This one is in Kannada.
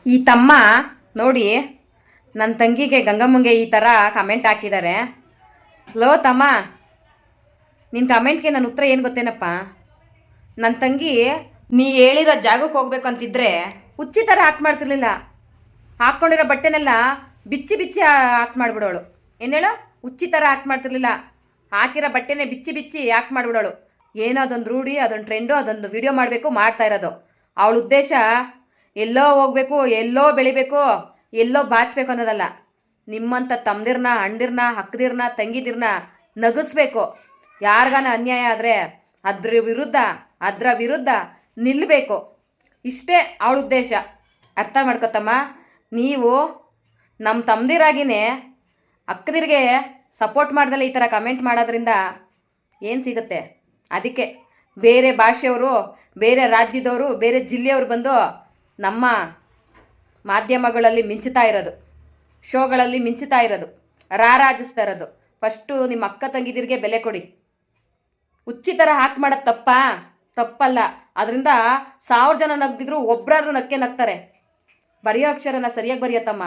ಈ ತಮ್ಮ ನೋಡಿ, ನನ್ನ ತಂಗಿಗೆ ಗಂಗಮ್ಮಂಗೆ ಈ ಥರ ಕಮೆಂಟ್ ಹಾಕಿದ್ದಾರೆ. ಲೋ ತಮ್ಮ, ನಿನ್ನ ಕಮೆಂಟ್ಗೆ ನನ್ನ ಉತ್ತರ ಏನು ಗೊತ್ತೇನಪ್ಪ? ನನ್ನ ತಂಗಿ ನೀ ಹೇಳಿರೋ ಜಾಗಕ್ಕೆ ಹೋಗ್ಬೇಕು ಅಂತಿದ್ರೆ ಹುಚ್ಚಿ ಥರ ಆಕ್ಟ್ ಮಾಡ್ತಿರ್ಲಿಲ್ಲ. ಹಾಕ್ಕೊಂಡಿರೋ ಬಟ್ಟೆನೆಲ್ಲ ಬಿಚ್ಚಿ ಬಿಚ್ಚಿ ಆಕ್ಟ್ ಮಾಡಿಬಿಡೋಳು. ಏನು ಹೇಳು? ಹುಚ್ಚಿ ಥರ ಆಕ್ಟ್ ಮಾಡ್ತಿರ್ಲಿಲ್ಲ. ಹಾಕಿರೋ ಬಟ್ಟೆನೇ ಬಿಚ್ಚಿ ಬಿಚ್ಚಿ ಆಕ್ಟ್ ಮಾಡಿಬಿಡೋಳು. ಏನೋ ಅದೊಂದು ರೂಢಿ, ಅದೊಂದು ಟ್ರೆಂಡು, ಅದೊಂದು ವಿಡಿಯೋ ಮಾಡಬೇಕು ಮಾಡ್ತಾ ಇರೋದು. ಅವಳ ಉದ್ದೇಶ ಎಲ್ಲೋ ಹೋಗ್ಬೇಕು, ಎಲ್ಲೋ ಬೆಳಿಬೇಕು, ಎಲ್ಲೋ ಬಾಚಿಸ್ಬೇಕು ಅನ್ನೋದಲ್ಲ. ನಿಮ್ಮಂಥ ತಮ್ಮದಿರ್ನ, ಅಣ್ಣದಿರ್ನ, ಅಕ್ಕದಿರ್ನ, ತಂಗಿದಿರ್ನ ನಗಿಸ್ಬೇಕು. ಯಾರಿಗಾನ ಅನ್ಯಾಯ ಆದರೆ ಅದರ ವಿರುದ್ಧ ನಿಲ್ಲಬೇಕು. ಇಷ್ಟೇ ಅವಳ ಉದ್ದೇಶ. ಅರ್ಥ ಮಾಡ್ಕೊತಮ್ಮ. ನೀವು ನಮ್ಮ ತಮ್ಮದಿರಾಗಿನೇ ಅಕ್ಕದಿರಿಗೆ ಸಪೋರ್ಟ್ ಮಾಡ್ದಲ್ಲ ಈ ಥರ ಕಮೆಂಟ್ ಮಾಡೋದ್ರಿಂದ ಏನು ಸಿಗುತ್ತೆ? ಅದಕ್ಕೆ ಬೇರೆ ಭಾಷೆಯವರು, ಬೇರೆ ರಾಜ್ಯದವರು, ಬೇರೆ ಜಿಲ್ಲೆಯವರು ಬಂದು ನಮ್ಮ ಮಾಧ್ಯಮಗಳಲ್ಲಿ ಮಿಂಚುತ್ತಾ ಇರೋದು, ಶೋಗಳಲ್ಲಿ ಮಿಂಚುತ್ತಾ ಇರೋದು, ರಾರಾಜಿಸ್ತಾ ಇರೋದು. ಫಸ್ಟು ನಿಮ್ಮ ಅಕ್ಕ ತಂಗಿದಿರಿಗೆ ಬೆಲೆ ಕೊಡಿ. ಹುಚ್ಚಿ ಥರ ಹಾಕಿ ಮಾಡೋದು ತಪ್ಪಲ್ಲ. ಅದರಿಂದ 1000 ಜನ ನಗ್ದಿದ್ರು ಒಬ್ಬರಾದ್ರೂ ನಕ್ಕೆ ನಗ್ತಾರೆ. ಬರೆಯೋ ಅಕ್ಷರನ ಸರಿಯಾಗಿ ಬರೆಯತ್ತಮ್ಮ.